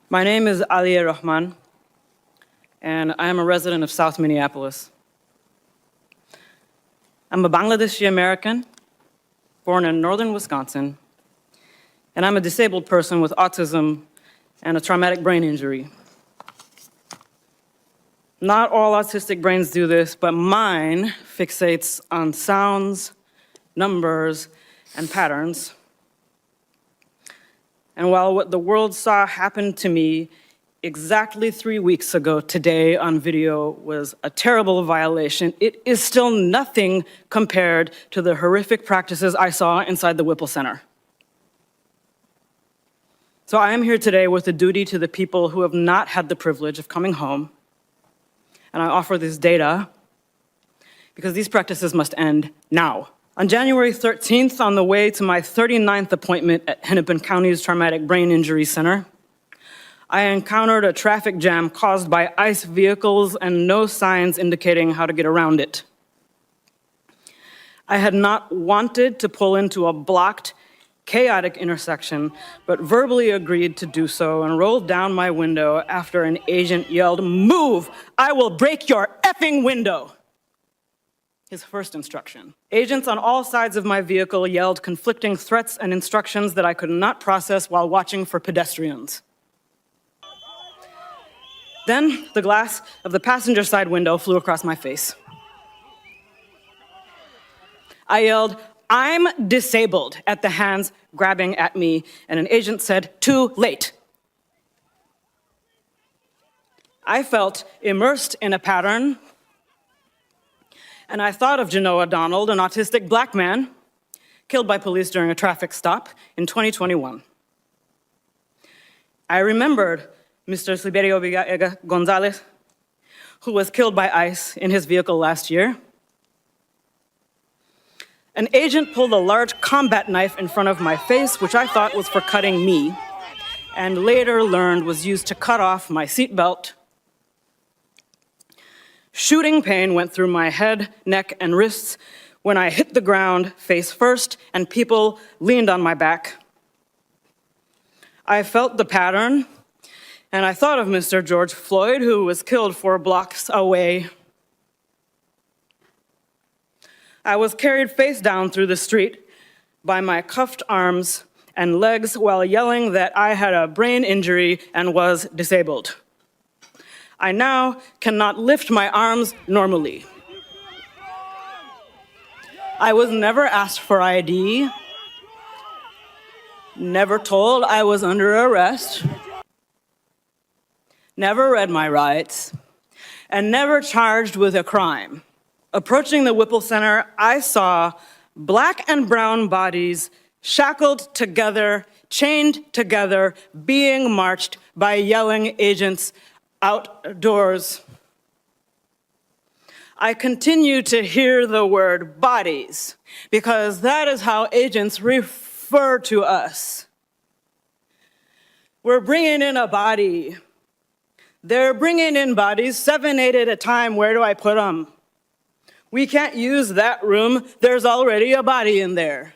My name is Aliya Rachman, and I am a resident of South Minneapolis. I'm a Bangladeshi American, born in northern Wisconsin, and I'm a disabled person with autism and a traumatic brain injury. Not all autistic brains do this, but mine fixates on sounds, numbers, and patterns. And while what the world saw happen to me exactly 3 weeks ago today on video was a terrible violation, it is still nothing compared to the horrific practices I saw inside the Whipple Center. So I am here today with a duty to the people who have not had the privilege of coming home, and I offer this data because these practices must end now. On January 13th, on the way to my 39th appointment at Hennepin County's Traumatic Brain Injury Center, I encountered a traffic jam caused by ICE vehicles and no signs indicating how to get around it. I had not wanted to pull into a blocked, chaotic intersection, but verbally agreed to do so and rolled down my window after an agent yelled, "Move! I will break your effing window!" His first instruction. Agents on all sides of my vehicle yelled conflicting threats and instructions that I could not process while watching for pedestrians. Then the glass of the passenger side window flew across my face. I yelled, "I'm disabled," at the hands grabbing at me, and an agent said, "Too late." I felt immersed in a pattern, and I thought of Jenoah Donald, an autistic black man killed by police during a traffic stop in 2021. I remembered Mr. Silverio Villegas González, who was killed by ICE in his vehicle last year. An agent pulled a large combat knife in front of my face, which I thought was for cutting me, and later learned was used to cut off my seatbelt. Shooting pain went through my head, neck, and wrists when I hit the ground face first and people leaned on my back. I felt the pattern, and I thought of Mr. George Floyd, who was killed 4 blocks away. I was carried face down through the street by my cuffed arms and legs while yelling that I had a brain injury and was disabled. I now cannot lift my arms normally. I was never asked for ID, never told I was under arrest, never read my rights, and never charged with a crime. Approaching the Whipple Center, I saw black and brown bodies shackled together, chained together, being marched by yelling agents outdoors. I continue to hear the word bodies because that is how agents refer to us. We're bringing in a body. They're bringing in bodies, 7, 8 at a time. Where do I put them? We can't use that room. There's already a body in there.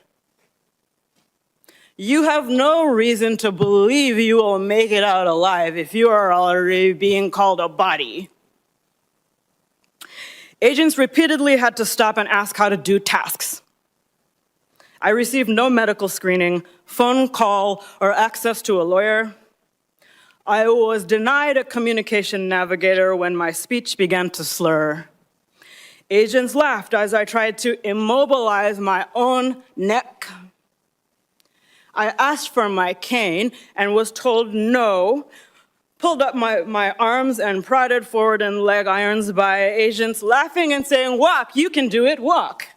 You have no reason to believe you will make it out alive if you are already being called a body. Agents repeatedly had to stop and ask how to do tasks. I received no medical screening, phone call, or access to a lawyer. I was denied a communication navigator when my speech began to slur. Agents laughed as I tried to immobilize my own neck. I asked for my cane and was told no, pulled up my arms and prodded forward in leg irons by agents laughing and saying, "Walk, you can do it, walk."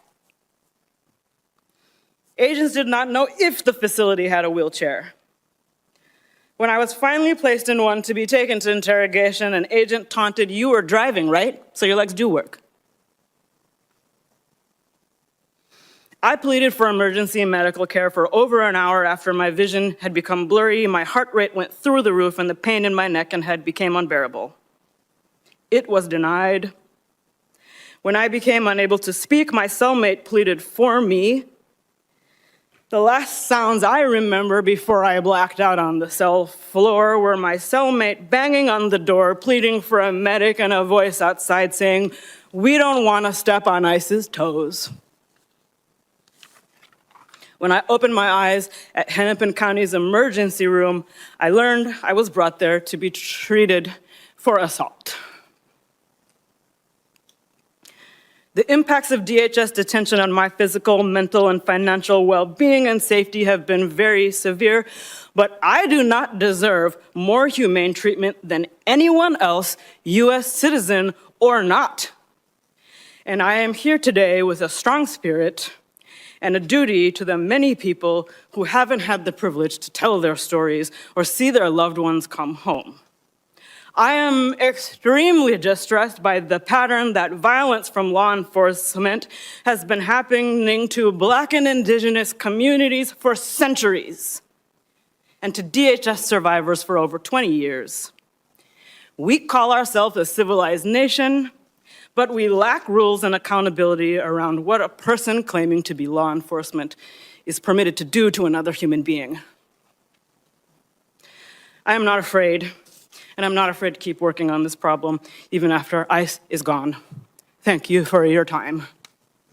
Agents did not know if the facility had a wheelchair. When I was finally placed in one to be taken to interrogation, an agent taunted, "You were driving, right? So your legs do work." I pleaded for emergency medical care for over an hour after my vision had become blurry, my heart rate went through the roof, and the pain in my neck and head became unbearable. It was denied. When I became unable to speak, my cellmate pleaded for me. The last sounds I remember before I blacked out on the cell floor were my cellmate banging on the door, pleading for a medic, and a voice outside saying, "We don't want to step on ICE's toes." When I opened my eyes at Hennepin County's emergency room, I learned I was brought there to be treated for assault. The impacts of DHS detention on my physical, mental, and financial well-being and safety have been very severe, but I do not deserve more humane treatment than anyone else, US citizen or not. And I am here today with a strong spirit and a duty to the many people who haven't had the privilege to tell their stories or see their loved ones come home. I am extremely distressed by the pattern that violence from law enforcement has been happening to Black and Indigenous communities for centuries, and to DHS survivors for over 20 years. We call ourselves a civilized nation, but we lack rules and accountability around what a person claiming to be law enforcement is permitted to do to another human being. I am not afraid. And I'm not afraid to keep working on this problem, even after ICE is gone. Thank you for your time.